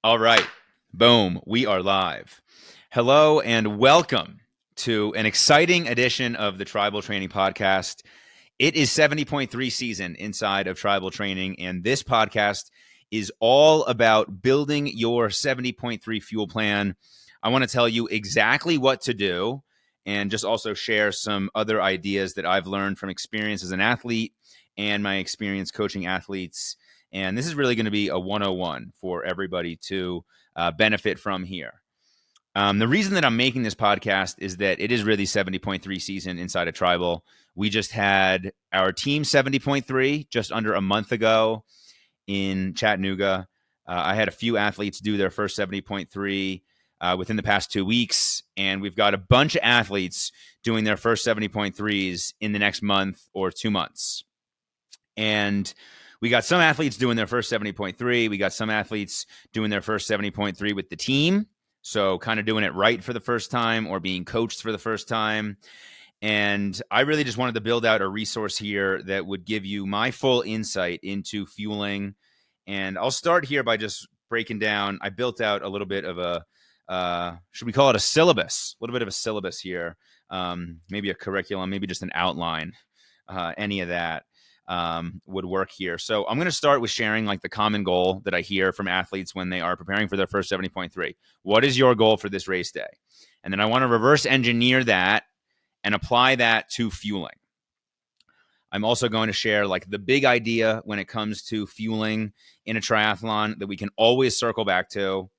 All right. Boom. We are live. Hello and welcome to an exciting edition of the Tribal Training Podcast. It is 70.3 season inside of Tribal Training, and this podcast is all about building your 70.3 fuel plan. I want to tell you exactly what to do and just also share some other ideas that I've learned from experience as an athlete and my experience coaching athletes. And this is really going to be a 101 for everybody to benefit from here. The reason that I'm making this podcast is that it is really 70.3 season inside of Tribal. We just had our team 70.3 just under a month ago in Chattanooga. I had a few athletes do their first 70.3 within the past 2 weeks, and we've got a bunch of athletes doing their first 70.3s in the next month or 2 months. And we got some athletes doing their first 70.3. We got some athletes doing their first 70.3 with the team. So kind of doing it right for the first time or being coached for the first time. And I really just wanted to build out a resource here that would give you my full insight into fueling. And I'll start here by just breaking down. I built out a little bit of should we call it a syllabus? A little bit of a syllabus here. Maybe a curriculum, maybe just an outline, any of that. Would work here. So I'm going to start with sharing like the common goal that I hear from athletes when they are preparing for their first 70.3. What is your goal for this race day? And then I want to reverse engineer that and apply that to fueling. I'm also going to share like the big idea when it comes to fueling in a triathlon that we can always circle back to.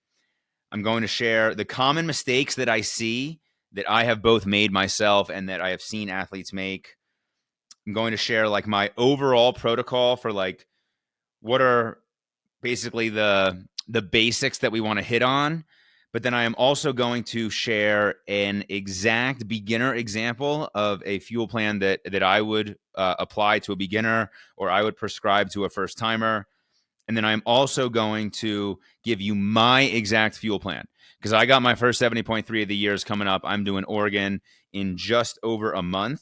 I'm going to share the common mistakes that I see that I have both made myself and that I have seen athletes make. I'm going to share like my overall protocol for like what are basically the basics that we want to hit on. But then I am also going to share an exact beginner example of a fuel plan that I would apply to a beginner or I would prescribe to a first timer. And then I'm also going to give you my exact fuel plan because I got my first 70.3 of the years coming up. I'm doing Oregon in just over a month.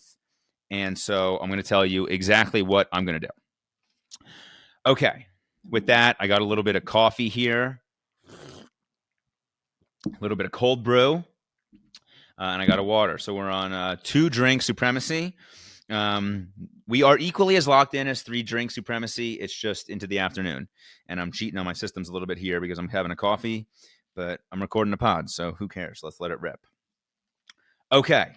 And so I'm going to tell you exactly what I'm going to do. Okay. With that, I got a little bit of coffee here, a little bit of cold brew, and I got a water. So we're on 2-drink supremacy. We are equally as locked in as 3-drink supremacy. It's just into the afternoon. And I'm cheating on my systems a little bit here because I'm having a coffee, but I'm recording a pod. So who cares? Let's let it rip. Okay.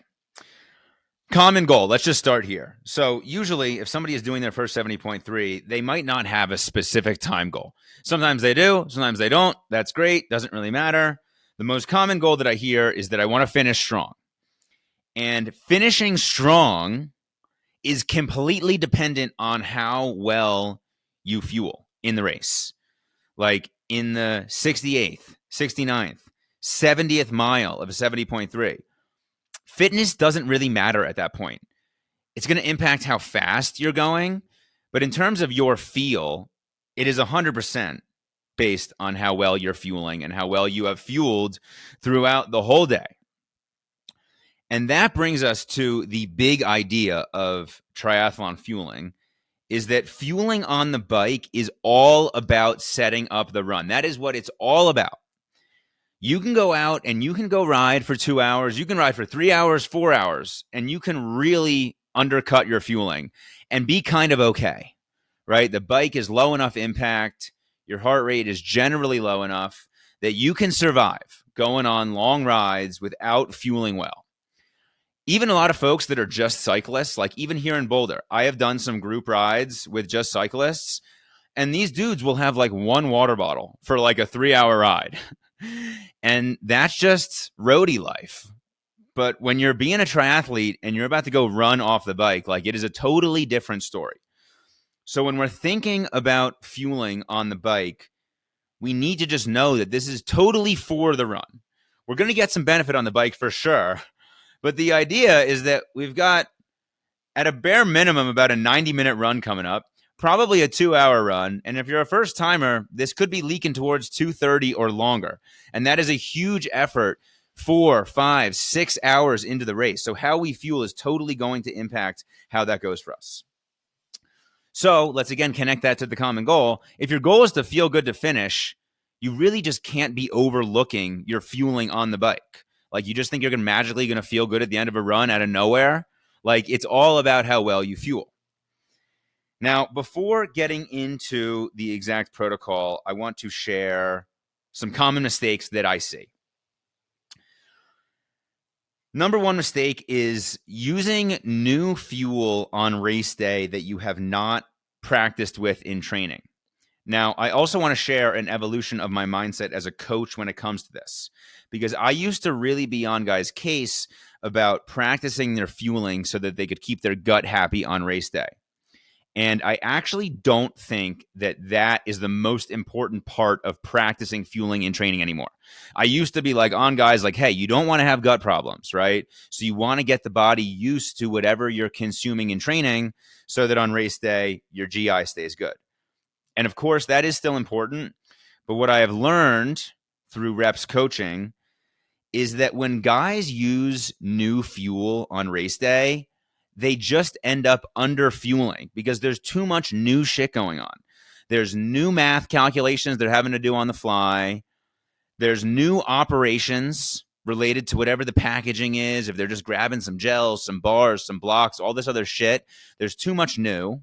Common goal. Let's just start here. So usually if somebody is doing their first 70.3, they might not have a specific time goal. Sometimes they do, sometimes they don't. That's great. Doesn't really matter. The most common goal that I hear is that I want to finish strong. And finishing strong is completely dependent on how well you fuel in the race. Like in the 68th, 69th, 70th mile of a 70.3. Fitness doesn't really matter at that point. It's going to impact how fast you're going. But in terms of your feel, it is 100% based on how well you're fueling and how well you have fueled throughout the whole day. And that brings us to the big idea of triathlon fueling is that fueling on the bike is all about setting up the run. That is what it's all about. You can go out and you can go ride for 2 hours. You can ride for 3 hours, 4 hours, and you can really undercut your fueling and be kind of okay, right? The bike is low enough impact. Your heart rate is generally low enough that you can survive going on long rides without fueling well. Even a lot of folks that are just cyclists, like even here in Boulder, I have done some group rides with just cyclists, and these dudes will have like one water bottle for like a 3-hour ride. And that's just roadie life. But when you're being a triathlete and you're about to go run off the bike, like it is a totally different story. So when we're thinking about fueling on the bike, we need to just know that this is totally for the run. We're going to get some benefit on the bike for sure. But the idea is that we've got, at a bare minimum, about a 90-minute run coming up, probably a 2-hour run. And if you're a first timer, this could be leaking towards 2:30 or longer. And that is a huge effort 4, 5, 6 hours into the race. So how we fuel is totally going to impact how that goes for us. So let's again connect that to the common goal. If your goal is to feel good to finish, you really just can't be overlooking your fueling on the bike. Like, you just think you're magically going to feel good at the end of a run out of nowhere. Like, it's all about how well you fuel. Now, before getting into the exact protocol, I want to share some common mistakes that I see. Number one mistake is using new fuel on race day that you have not practiced with in training. Now, I also want to share an evolution of my mindset as a coach when it comes to this, because I used to really be on guys' case about practicing their fueling so that they could keep their gut happy on race day. And I actually don't think that that is the most important part of practicing fueling in training anymore. I used to be like on guys like, hey, you don't want to have gut problems, right? So you want to get the body used to whatever you're consuming in training so that on race day, your GI stays good. And of course, that is still important. But what I have learned through reps coaching is that when guys use new fuel on race day, they just end up under fueling because there's too much new shit going on. There's new math calculations they're having to do on the fly. There's new operations related to whatever the packaging is. If they're just grabbing some gels, some bars, some blocks, all this other shit, there's too much new.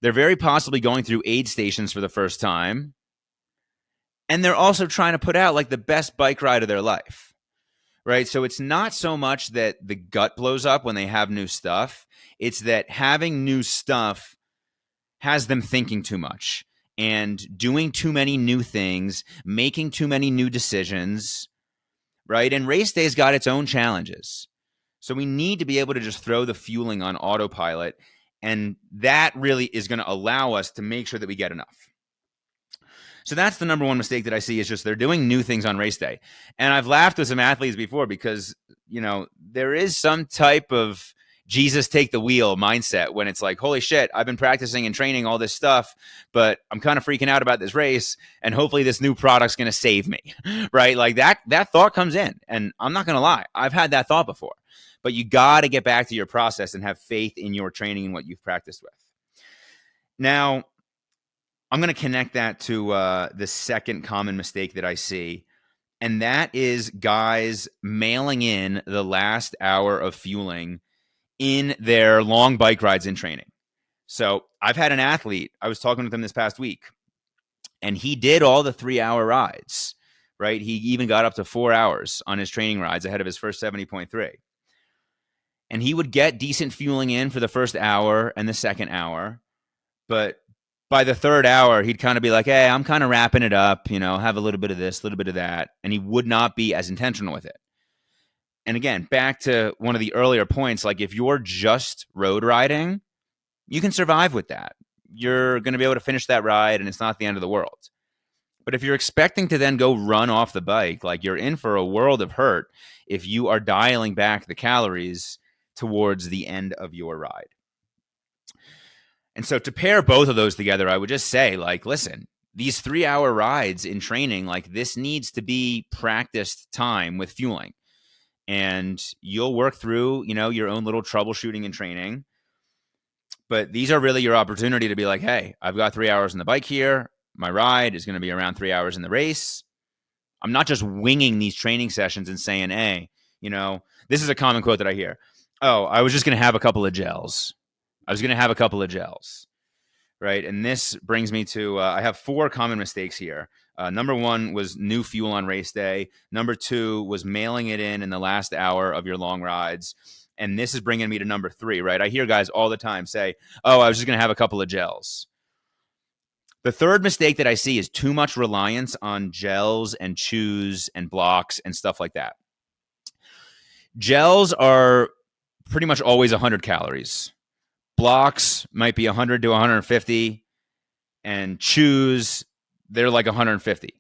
They're very possibly going through aid stations for the first time. And they're also trying to put out like the best bike ride of their life. Right. So it's not so much that the gut blows up when they have new stuff. It's that having new stuff has them thinking too much and doing too many new things, making too many new decisions. Right. And race day's got its own challenges. So we need to be able to just throw the fueling on autopilot. And that really is going to allow us to make sure that we get enough. So that's the number one mistake that I see, is just they're doing new things on race day. And I've laughed with some athletes before because, you know, there is some type of Jesus take the wheel mindset when it's like, holy shit, I've been practicing and training all this stuff, but I'm kind of freaking out about this race, and hopefully this new product's going to save me, right? Like that thought comes in, and I'm not going to lie, I've had that thought before. But you got to get back to your process and have faith in your training and what you've practiced with. Now, I'm going to connect that to the second common mistake that I see, and that is guys mailing in the last hour of fueling in their long bike rides in training. So I've had an athlete, I was talking with him this past week, and he did all the 3-hour rides, right? He even got up to 4 hours on his training rides ahead of his first 70.3. And he would get decent fueling in for the first hour and the second hour, but by the third hour, he'd kind of be like, hey, I'm kind of wrapping it up, you know, have a little bit of this, a little bit of that. And he would not be as intentional with it. And again, back to one of the earlier points, like if you're just road riding, you can survive with that. You're going to be able to finish that ride and it's not the end of the world. But if you're expecting to then go run off the bike, like you're in for a world of hurt if you are dialing back the calories towards the end of your ride. And so to pair both of those together, I would just say, like, listen, these 3-hour rides in training, like this needs to be practiced time with fueling. And you'll work through, you know, your own little troubleshooting and training. But these are really your opportunity to be like, hey, I've got 3 hours on the bike here. My ride is going to be around 3 hours in the race. I'm not just winging these training sessions and saying, hey, you know, this is a common quote that I hear. Oh, I was just going to have a couple of gels. Right? And this brings me to, I have 4 common mistakes here. Number 1 was new fuel on race day. Number 2 was mailing it in the last hour of your long rides. And this is bringing me to number 3, right? I hear guys all the time say, oh, I was just going to have a couple of gels. The third mistake that I see is too much reliance on gels and chews and blocks and stuff like that. Gels are pretty much always 100 calories. Blocks might be 100 to 150, and chews, they're like 150.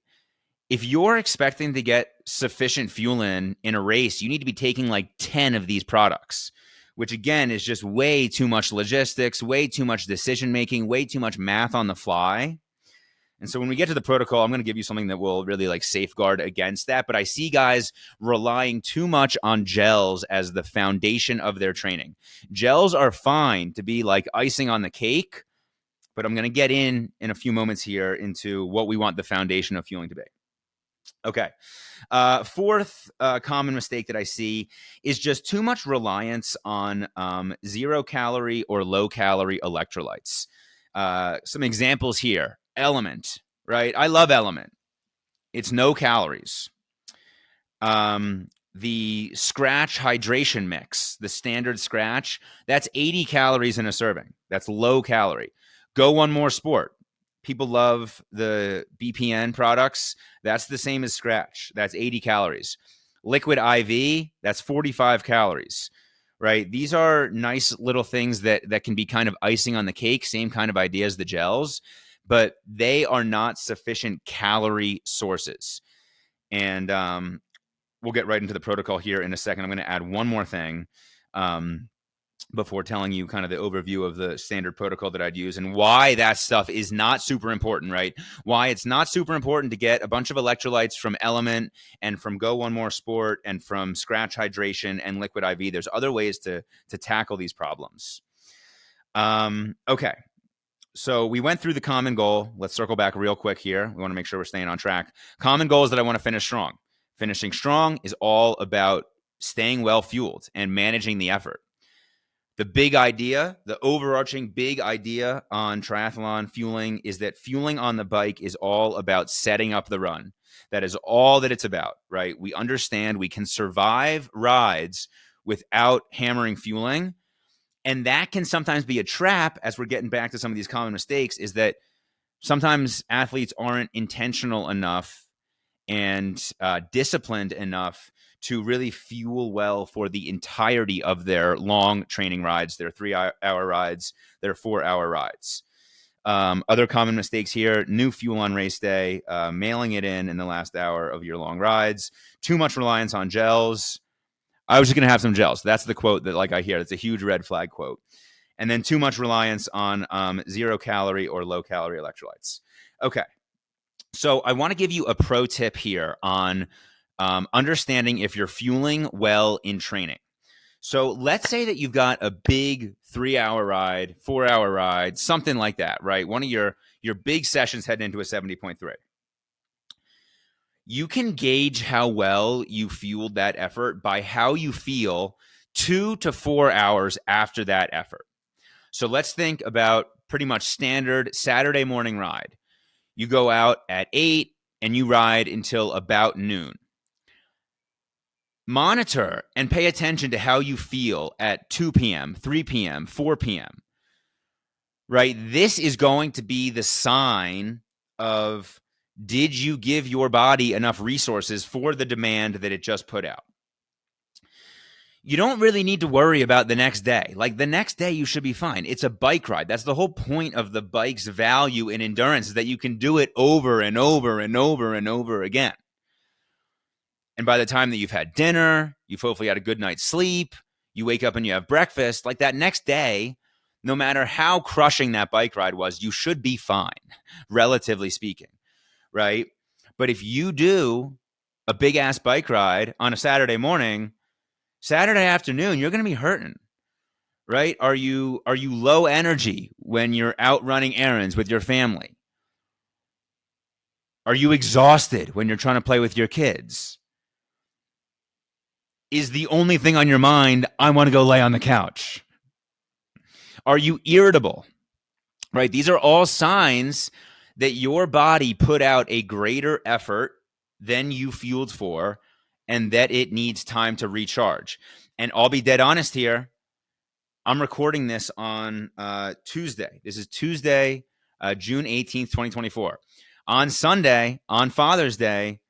If you're expecting to get sufficient fuel in a race, you need to be taking like 10 of these products, which again is just way too much logistics, way too much decision making, way too much math on the fly. And so when we get to the protocol, I'm going to give you something that will really like safeguard against that. But I see guys relying too much on gels as the foundation of their training. Gels are fine to be like icing on the cake, but I'm going to get in a few moments here into what we want the foundation of fueling to be. Okay. Fourth common mistake that I see is just too much reliance on 0-calorie or low-calorie electrolytes. Some examples here. Element, right? I love Element. It's no calories. The Scratch hydration mix, the standard Scratch, that's 80 calories in a serving. That's low calorie. Go One More Sport. People love the BPN products. That's the same as Scratch. That's 80 calories. Liquid IV, that's 45 calories, right? These are nice little things that can be kind of icing on the cake, same kind of idea as the gels, but they are not sufficient calorie sources. And we'll get right into the protocol here in a second. I'm going to add one more thing before telling you kind of the overview of the standard protocol that I'd use and why that stuff is not super important, right? Why it's not super important to get a bunch of electrolytes from Element and from Go One More Sport and from Scratch Hydration and Liquid IV. There's other ways to tackle these problems. Okay. So we went through the common goal. Let's circle back real quick here. We want to make sure we're staying on track. Common goal is that I want to finish strong. Finishing strong is all about staying well fueled and managing the effort. The big idea, the overarching big idea on triathlon fueling is that fueling on the bike is all about setting up the run. That is all that it's about, right? We understand we can survive rides without hammering fueling. And that can sometimes be a trap, as we're getting back to some of these common mistakes, is that sometimes athletes aren't intentional enough and disciplined enough to really fuel well for the entirety of their long training rides, their 3-hour rides, their 4-hour rides. Other common mistakes here: new fuel on race day, mailing it in the last hour of your long rides, too much reliance on gels. I was just going to have some gels. That's the quote that I hear. That's a huge red flag quote. And then too much reliance on 0-calorie or low-calorie electrolytes. Okay. So I want to give you a pro tip here on understanding if you're fueling well in training. So let's say that you've got a big 3-hour ride, 4-hour ride, something like that, right? One of your big sessions heading into a 70.3. You can gauge how well you fueled that effort by how you feel 2 to 4 hours after that effort. So let's think about pretty much standard Saturday morning ride. You go out at 8 and you ride until about noon. Monitor and pay attention to how you feel at 2 p.m., 3 p.m., 4 p.m., right? This is going to be the sign of, did you give your body enough resources for the demand that it just put out? You don't really need to worry about the next day. The next day, you should be fine. It's a bike ride. That's the whole point of the bike's value in endurance, is that you can do it over and over and over and over again. And by the time that you've had dinner, you've hopefully had a good night's sleep, you wake up and you have breakfast, that next day, no matter how crushing that bike ride was, you should be fine, relatively speaking, right? But if you do a big-ass bike ride on a Saturday morning, Saturday afternoon, you're going to be hurting, right? Are you low energy when you're out running errands with your family? Are you exhausted when you're trying to play with your kids? Is the only thing on your mind, I want to go lay on the couch? Are you irritable, right? These are all signs that your body put out a greater effort than you fueled for, and that it needs time to recharge. And I'll be dead honest here. I'm recording this on Tuesday. This is Tuesday, June 18th, 2024. On Sunday, on Father's Day,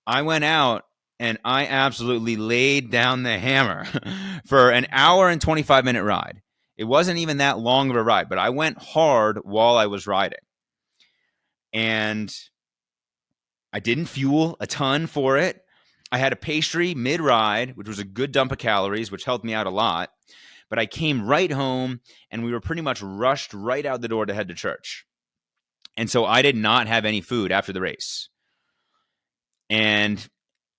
I went out and I absolutely laid down the hammer for an hour and 25-minute ride. It wasn't even that long of a ride, but I went hard while I was riding. And I didn't fuel a ton for it. I had a pastry mid-ride, which was a good dump of calories, which helped me out a lot. But I came right home, and we were pretty much rushed right out the door to head to church. And so I did not have any food after the race. And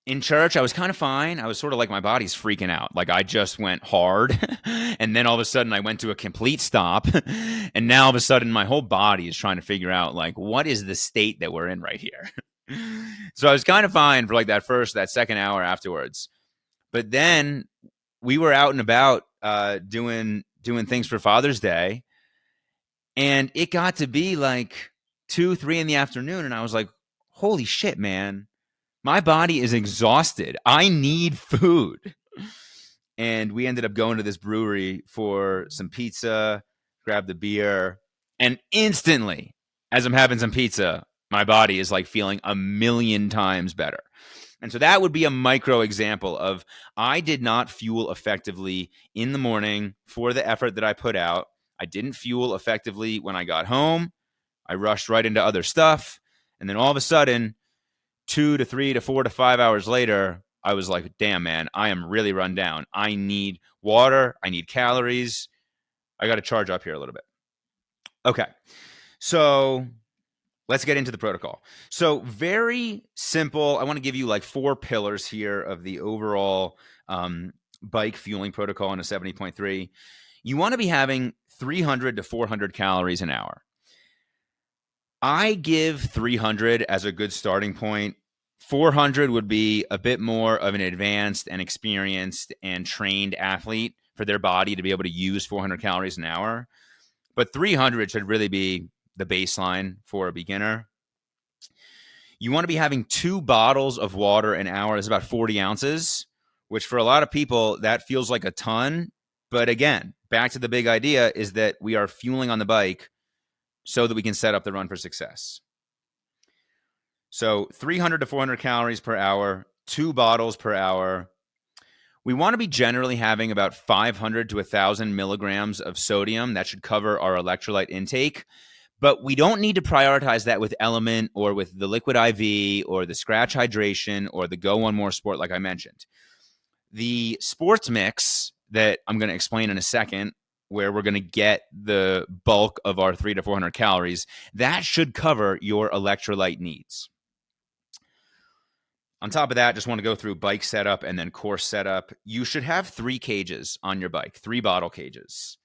In church, I was kind of fine. I was sort of like my body's freaking out. Like I just went hard and then all of a sudden I went to a complete stop. And now all of a sudden my whole body is trying to figure out like what is the state that we're in right here. So I was kind of fine for like that second hour afterwards. But then we were out and about doing things for Father's Day. And it got to be like 2, 3 in the afternoon. And I was like, holy shit, man. My body is exhausted. I need food. And we ended up going to this brewery for some pizza, grabbed the beer, and instantly, as I'm having some pizza, my body is like feeling a million times better. And so that would be a micro example of I did not fuel effectively in the morning for the effort that I put out. I didn't fuel effectively when I got home. I rushed right into other stuff. And then all of a sudden, 2 to 3 to 4 to 5 hours later, I was like, damn, man, I am really run down. I need water. I need calories. I got to charge up here a little bit. Okay. So let's get into the protocol. So very simple. I want to give you like 4 pillars here of the overall bike fueling protocol in a 70.3. You want to be having 300 to 400 calories an hour. I give 300 as a good starting point. 400 would be a bit more of an advanced and experienced and trained athlete for their body to be able to use 400 calories an hour. But 300 should really be the baseline for a beginner. You want to be having 2 bottles of water an hour. That's about 40 ounces, which for a lot of people, that feels like a ton. But again, back to the big idea is that we are fueling on the bike so that we can set up the run for success. So 300 to 400 calories per hour, 2 bottles per hour. We want to be generally having about 500 to 1,000 milligrams of sodium. That should cover our electrolyte intake. But we don't need to prioritize that with Element or with the Liquid IV or the Scratch Hydration or the Go One More Sport, like I mentioned. The sports mix that I'm going to explain in a second, where we're going to get the bulk of our 300 to 400 calories, that should cover your electrolyte needs. On top of that, just want to go through bike setup and then course setup. You should have 3 cages on your bike, 3 bottle cages.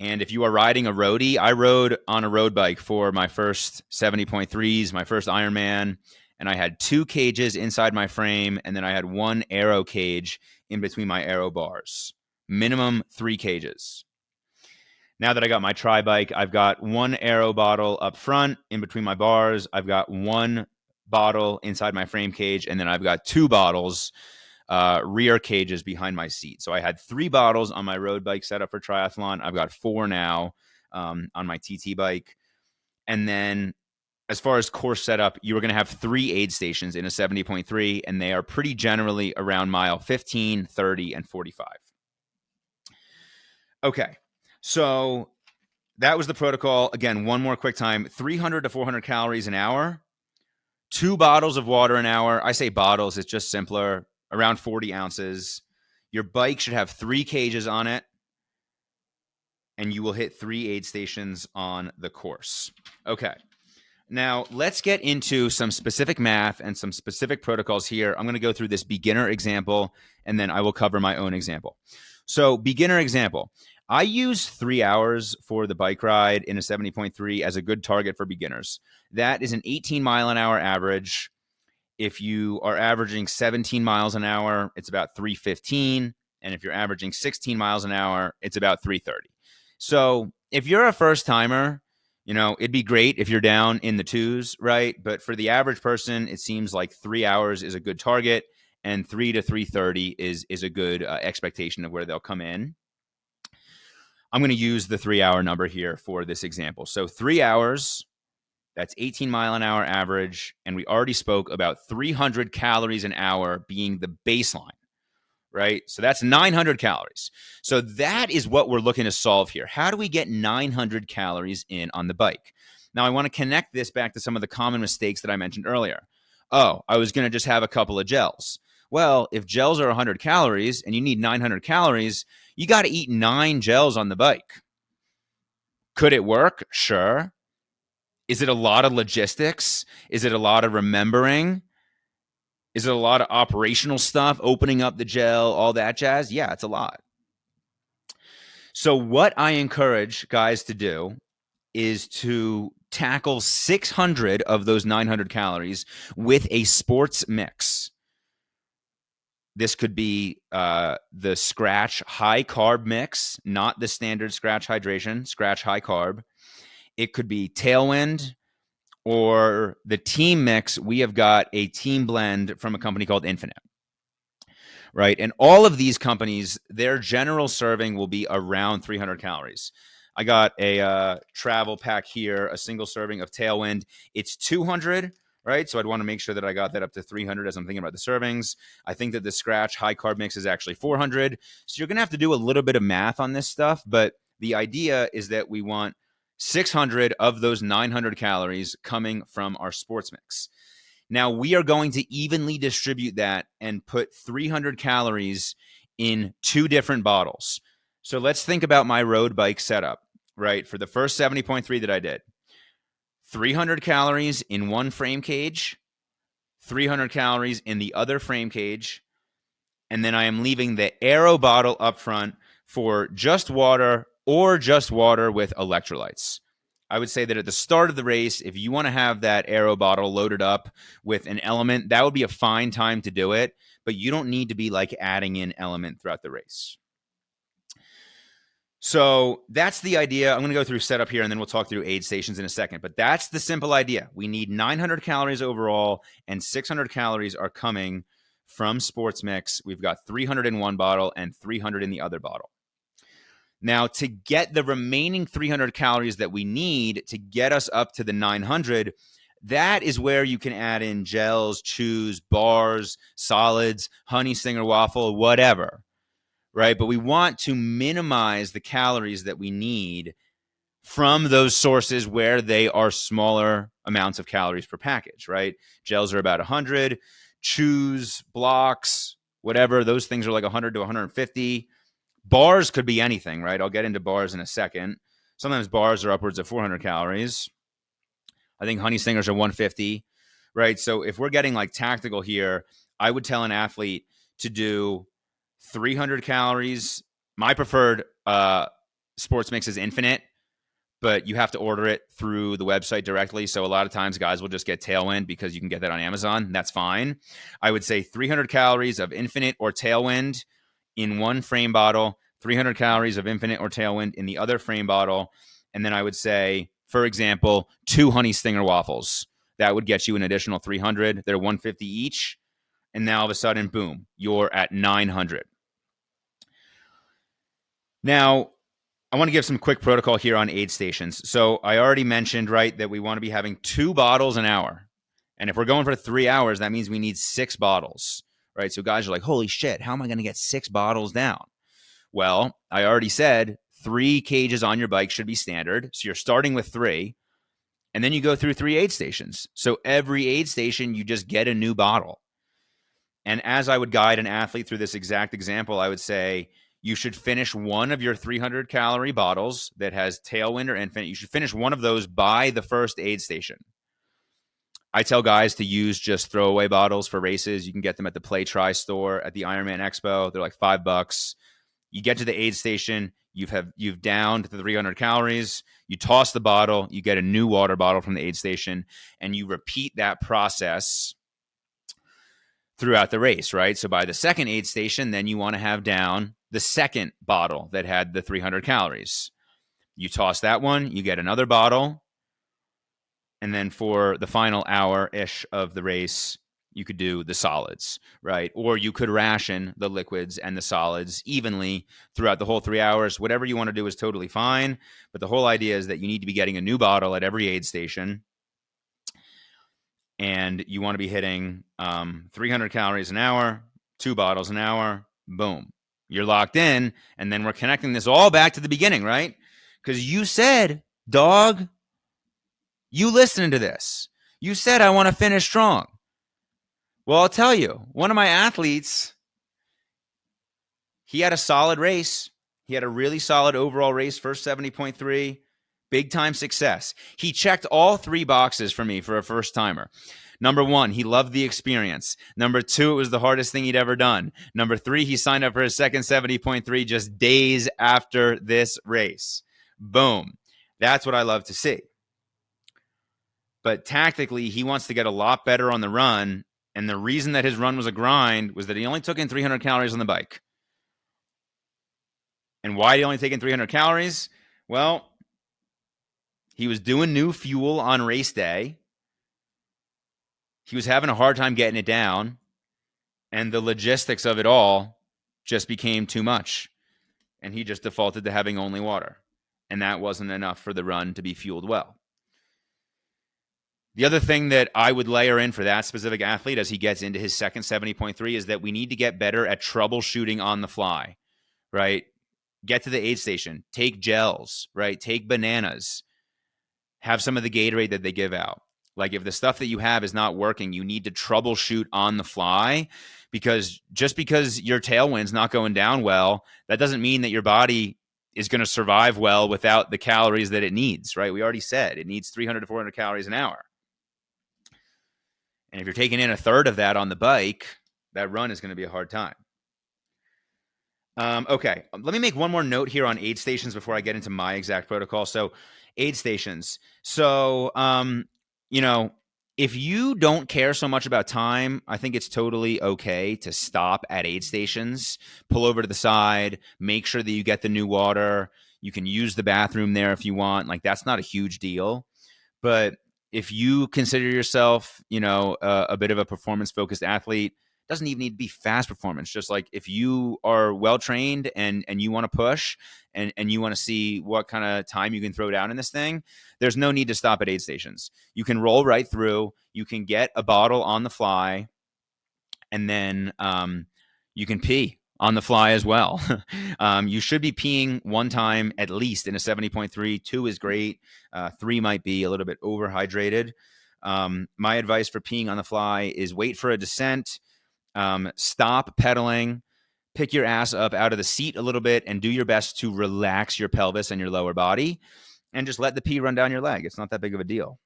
And if you are riding a roadie, I rode on a road bike for my first 70.3s, my first Ironman, and I had 2 cages inside my frame, and then I had 1 aero cage in between my aero bars. Minimum 3 cages. Now that I got my tri bike, I've got 1 aero bottle up front in between my bars. I've got 1 bottle inside my frame cage, and then I've got 2 bottles rear cages behind my seat. So I had 3 bottles on my road bike set up for triathlon. I've got 4 now on my TT bike. And then as far as course setup, you are going to have 3 aid stations in a 70.3, and they are pretty generally around mile 15, 30, and 45. Okay, so that was the protocol. Again, one more quick time, 300 to 400 calories an hour, 2 bottles of water an hour. I say bottles, it's just simpler. Around 40 ounces. Your bike should have 3 cages on it, and you will hit 3 aid stations on the course. Okay. Now, let's get into some specific math and some specific protocols here. I'm going to go through this beginner example, and then I will cover my own example. So, beginner example. I use 3 hours for the bike ride in a 70.3 as a good target for beginners. That is an 18 mile an hour average. If you are averaging 17 miles an hour, it's about 315. And if you're averaging 16 miles an hour, it's about 330. So if you're a first timer, it'd be great if you're down in the 2s, right? But for the average person, it seems like 3 hours is a good target, and 3 to 330 is a good expectation of where they'll come in. I'm going to use the 3 hour number here for this example. So 3 hours, that's 18 mile an hour average. And we already spoke about 300 calories an hour being the baseline, right? So that's 900 calories. So that is what we're looking to solve here. How do we get 900 calories in on the bike? Now, I want to connect this back to some of the common mistakes that I mentioned earlier. Oh, I was going to just have a couple of gels. Well, if gels are 100 calories and you need 900 calories, you got to eat 9 gels on the bike. Could it work? Sure. Is it a lot of logistics? Is it a lot of remembering? Is it a lot of operational stuff, opening up the gel, all that jazz? Yeah, it's a lot. So what I encourage guys to do is to tackle 600 of those 900 calories with a sports mix. This could be the Scratch high carb mix, not the standard Scratch hydration, Scratch high carb. It could be Tailwind or the team mix. We have got a team blend from a company called Infinite, right? And all of these companies, their general serving will be around 300 calories. I got a travel pack here, a single serving of Tailwind. It's 200, right? So I'd want to make sure that I got that up to 300 as I'm thinking about the servings. I think that the Scratch high carb mix is actually 400. So you're going to have to do a little bit of math on this stuff. But the idea is that we want 600 of those 900 calories coming from our sports mix. Now we are going to evenly distribute that and put 300 calories in 2 different bottles. So let's think about my road bike setup, right? For the first 70.3 that I did, 300 calories in one frame cage, 300 calories in the other frame cage, and then I am leaving the Aero bottle up front for just water or just water with electrolytes. I would say that at the start of the race, if you want to have that Aero bottle loaded up with an element, that would be a fine time to do it, but you don't need to be like adding in element throughout the race. So that's the idea. I'm going to go through setup here and then we'll talk through aid stations in a second, but that's the simple idea. We need 900 calories overall and 600 calories are coming from sports mix. We've got 300 in one bottle and 300 in the other bottle. Now, to get the remaining 300 calories that we need to get us up to the 900, that is where you can add in gels, chews, bars, solids, honey stinger waffle, whatever, right? But we want to minimize the calories that we need from those sources where they are smaller amounts of calories per package, right? Gels are about 100, chews, blocks, whatever, those things are like 100 to 150. Bars could be anything, right? I'll get into bars in a second. Sometimes bars are upwards of 400 calories. I think honey stingers are 150, right? So if we're getting like tactical here, I would tell an athlete to do 300 calories. My preferred sports mix is Infinite, but you have to order it through the website directly. So a lot of times guys will just get Tailwind because you can get that on Amazon. That's fine. I would say 300 calories of Infinite or Tailwind in one frame bottle, 300 calories of Infinite or Tailwind in the other frame bottle. And then I would say, for example, 2 honey stinger waffles. That would get you an additional 300. They're 150 each. And now all of a sudden, boom, you're at 900. Now, I want to give some quick protocol here on aid stations. So I already mentioned, right, that we want to be having 2 bottles an hour. And if we're going for 3 hours, that means we need 6 bottles, right? So guys are like, holy shit, how am I going to get 6 bottles down? Well, I already said 3 cages on your bike should be standard. So you're starting with 3, and then you go through 3 aid stations. So every aid station, you just get a new bottle. And as I would guide an athlete through this exact example, I would say you should finish one of your 300 calorie bottles that has Tailwind or Infinite. You should finish one of those by the first aid station. I tell guys to use just throwaway bottles for races. You can get them at the Play Try store at the Ironman Expo. They're like $5. You get to the aid station, you've downed the 300 calories, you toss the bottle, you get a new water bottle from the aid station, and you repeat that process throughout the race, right? So by the second aid station, then you want to have down the second bottle that had the 300 calories. You toss that one, you get another bottle, and then for the final hour-ish of the race, you could do the solids, right? Or you could ration the liquids and the solids evenly throughout the whole 3 hours. Whatever you want to do is totally fine. But the whole idea is that you need to be getting a new bottle at every aid station. And you want to be hitting 300 calories an hour, 2 bottles an hour, boom. You're locked in. And then we're connecting this all back to the beginning, right? Because you said, dog, you listening to this. You said, I want to finish strong. Well, I'll tell you, one of my athletes, he had a solid race. He had a really solid overall race, first 70.3, Big time success. He checked all 3 boxes for me for a first timer. Number 1, he loved the experience. Number 2, it was the hardest thing he'd ever done. Number 3, he signed up for his second 70.3 just days after this race. Boom. That's what I love to see. But tactically, he wants to get a lot better on the run. And the reason that his run was a grind was that he only took in 300 calories on the bike. And why did he only take in 300 calories? Well, he was doing new fuel on race day. He was having a hard time getting it down. And the logistics of it all just became too much. And he just defaulted to having only water. And that wasn't enough for the run to be fueled well. The other thing that I would layer in for that specific athlete as he gets into his second 70.3 is that we need to get better at troubleshooting on the fly, right? Get to the aid station, take gels, right? Take bananas, have some of the Gatorade that they give out. Like if the stuff that you have is not working, you need to troubleshoot on the fly, because just because your tailwind's not going down well, that doesn't mean that your body is going to survive well without the calories that it needs, right? We already said it needs 300 to 400 calories an hour. And if you're taking in a third of that on the bike, that run is going to be a hard time. Okay, let me make one more note here on aid stations before I get into my exact protocol. So aid stations. So, if you don't care so much about time, I think it's totally okay to stop at aid stations, pull over to the side, make sure that you get the new water. You can use the bathroom there if you want. Like, that's not a huge deal. But if you consider yourself, a bit of a performance-focused athlete, doesn't even need to be fast performance. Just like if you are well-trained and you want to push and you want to see what kind of time you can throw down in this thing, there's no need to stop at aid stations. You can roll right through. You can get a bottle on the fly, and then you can pee on the fly as well. You should be peeing one time at least in a 70.3. 2 is great. 3 might be a little bit overhydrated. My advice for peeing on the fly is wait for a descent, stop pedaling, pick your ass up out of the seat a little bit, and do your best to relax your pelvis and your lower body, and just let the pee run down your leg. It's not that big of a deal.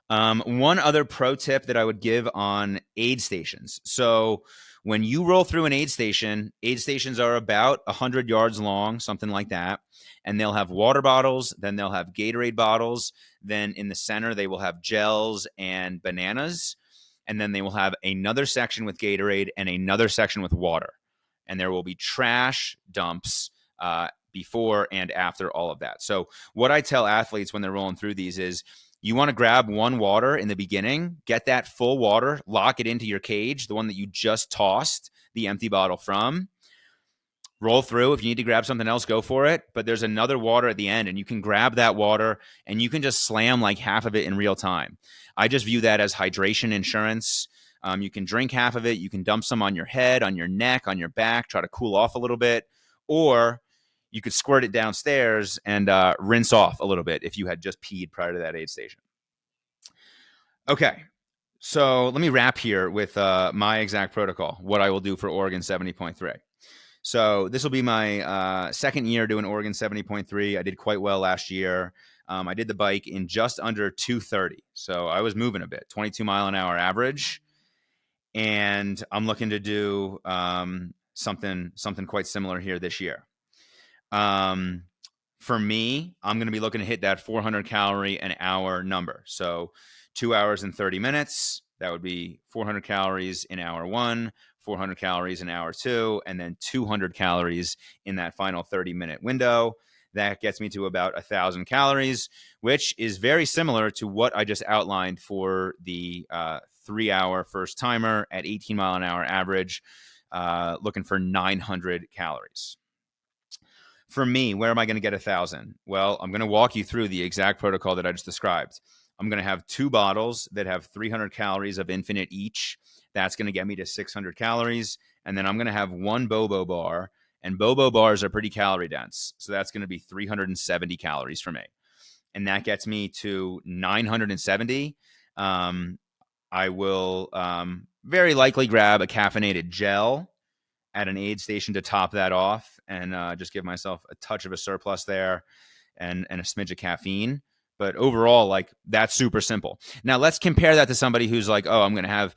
One other pro tip that I would give on aid stations. So when you roll through an aid stations are about 100 yards long, something like that. And they'll have water bottles, then they'll have Gatorade bottles. Then in the center, they will have gels and bananas. And then they will have another section with Gatorade and another section with water. And there will be trash dumps before and after all of that. So what I tell athletes when they're rolling through these is, you want to grab one water in the beginning, get that full water, lock it into your cage, the one that you just tossed the empty bottle from. Roll through. If you need to grab something else, go for it. But there's another water at the end, and you can grab that water and you can just slam like half of it in real time. I just view that as hydration insurance. You can drink half of it. You can dump some on your head, on your neck, on your back, try to cool off a little bit. Or you could squirt it downstairs and rinse off a little bit if you had just peed prior to that aid station. Okay, so let me wrap here with my exact protocol, what I will do for Oregon 70.3. So this will be my second year doing Oregon 70.3. I did quite well last year. I did the bike in just under 2:30. So I was moving a bit, 22 mile an hour average. And I'm looking to do something quite similar here this year. For me, I'm going to be looking to hit that 400 calorie an hour number. So 2 hours and 30 minutes, that would be 400 calories in hour 1, 400 calories in hour 2, and then 200 calories in that final 30-minute window. That gets me to about 1,000 calories, which is very similar to what I just outlined for the 3-hour first timer at 18 mile an hour average, looking for 900 calories. For me, where am I going to get 1,000? Well, I'm going to walk you through the exact protocol that I just described. I'm going to have 2 bottles that have 300 calories of Infinite each. That's going to get me to 600 calories. And then I'm going to have 1 Bobo bar. And Bobo bars are pretty calorie dense. So that's going to be 370 calories for me. And that gets me to 970. I will very likely grab a caffeinated gel at an aid station to top that off and just give myself a touch of a surplus there. and a smidge of caffeine. But overall, like, that's super simple. Now let's compare that to somebody who's like, oh, I'm going to have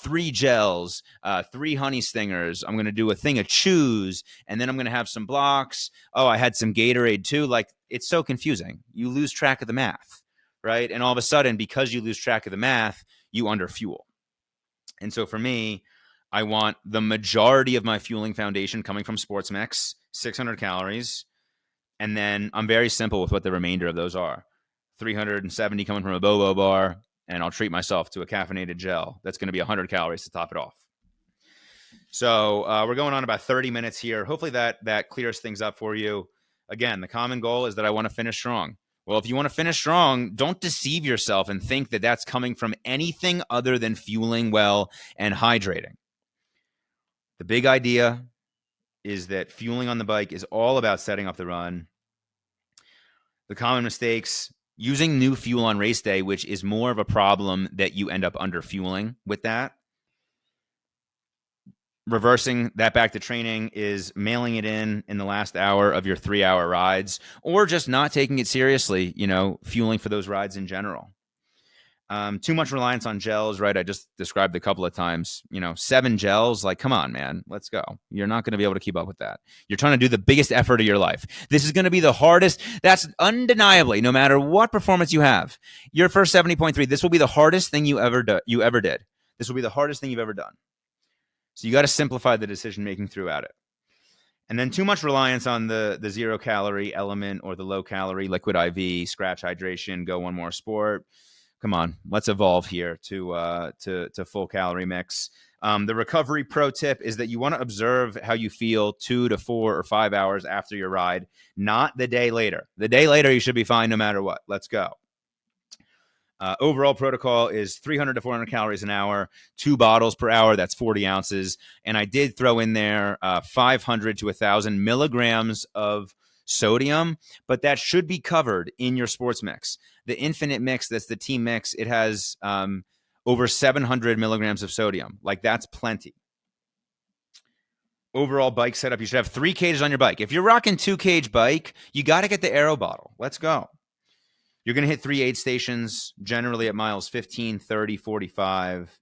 3 gels, 3 honey stingers. I'm going to do a thing of chews, and then I'm going to have some blocks. Oh, I had some Gatorade too. Like, it's so confusing. You lose track of the math, right? And all of a sudden, because you lose track of the math, you underfuel. And so for me, I want the majority of my fueling foundation coming from Sports Mix, 600 calories. And then I'm very simple with what the remainder of those are. 370 coming from a Bobo bar, and I'll treat myself to a caffeinated gel. That's going to be 100 calories to top it off. So we're going on about 30 minutes here. Hopefully that clears things up for you. Again, the common goal is that I want to finish strong. Well, if you want to finish strong, don't deceive yourself and think that that's coming from anything other than fueling well and hydrating. The big idea is that fueling on the bike is all about setting up the run. The common mistakes: using new fuel on race day, which is more of a problem that you end up under fueling with that. Reversing that back to training is mailing it in the last hour of your 3-hour rides, or just not taking it seriously, fueling for those rides in general. Too much reliance on gels, right? I just described a couple of times, 7 gels. Like, come on, man, let's go. You're not going to be able to keep up with that. You're trying to do the biggest effort of your life. This is going to be the hardest. That's undeniably, no matter what performance you have, your first 70.3, this will be the hardest thing you ever did. This will be the hardest thing you've ever done. So you got to simplify the decision-making throughout it. And then too much reliance on the 0-calorie element or the low-calorie liquid IV, scratch hydration, go one more sport. Come on, let's evolve here to full calorie mix. The recovery pro tip is that you want to observe how you feel 2 to 4 or 5 hours after your ride, not the day later. The day later, you should be fine no matter what. Let's go. Overall protocol is 300 to 400 calories an hour, 2 bottles per hour. That's 40 ounces. And I did throw in there 500 to 1,000 milligrams of sodium, but that should be covered in your sports mix. The Infinite mix, that's the team mix, it has over 700 milligrams of sodium. Like, that's plenty. Overall bike setup, you should have 3 cages on your bike. If you're rocking 2-cage bike, you got to get the Aero bottle. Let's go. You're going to hit 3 aid stations, generally at miles 15, 30, 45.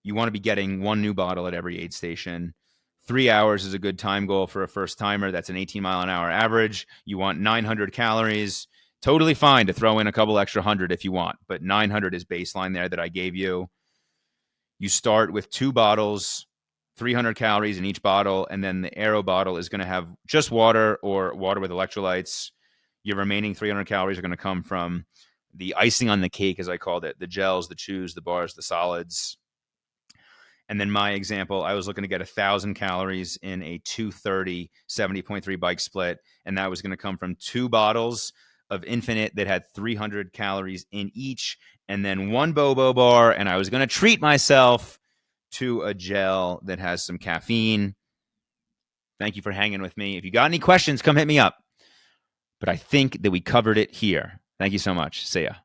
You want to be getting 1 new bottle at every aid station. 3 hours is a good time goal for a first timer. That's an 18-mile-an-hour average. You want 900 calories. Totally fine to throw in a couple extra 100 if you want, but 900 is baseline there that I gave you. You start with 2 bottles, 300 calories in each bottle, and then the Aero bottle is going to have just water or water with electrolytes. Your remaining 300 calories are going to come from the icing on the cake, as I called it, the gels, the chews, the bars, the solids. And then my example, I was looking to get 1,000 calories in a 230 70.3 bike split, and that was going to come from 2 bottles of Infinite that had 300 calories in each, and then 1 Bobo bar, and I was going to treat myself to a gel that has some caffeine. Thank you for hanging with me. If you got any questions, come hit me up. But I think that we covered it here. Thank you so much. See ya.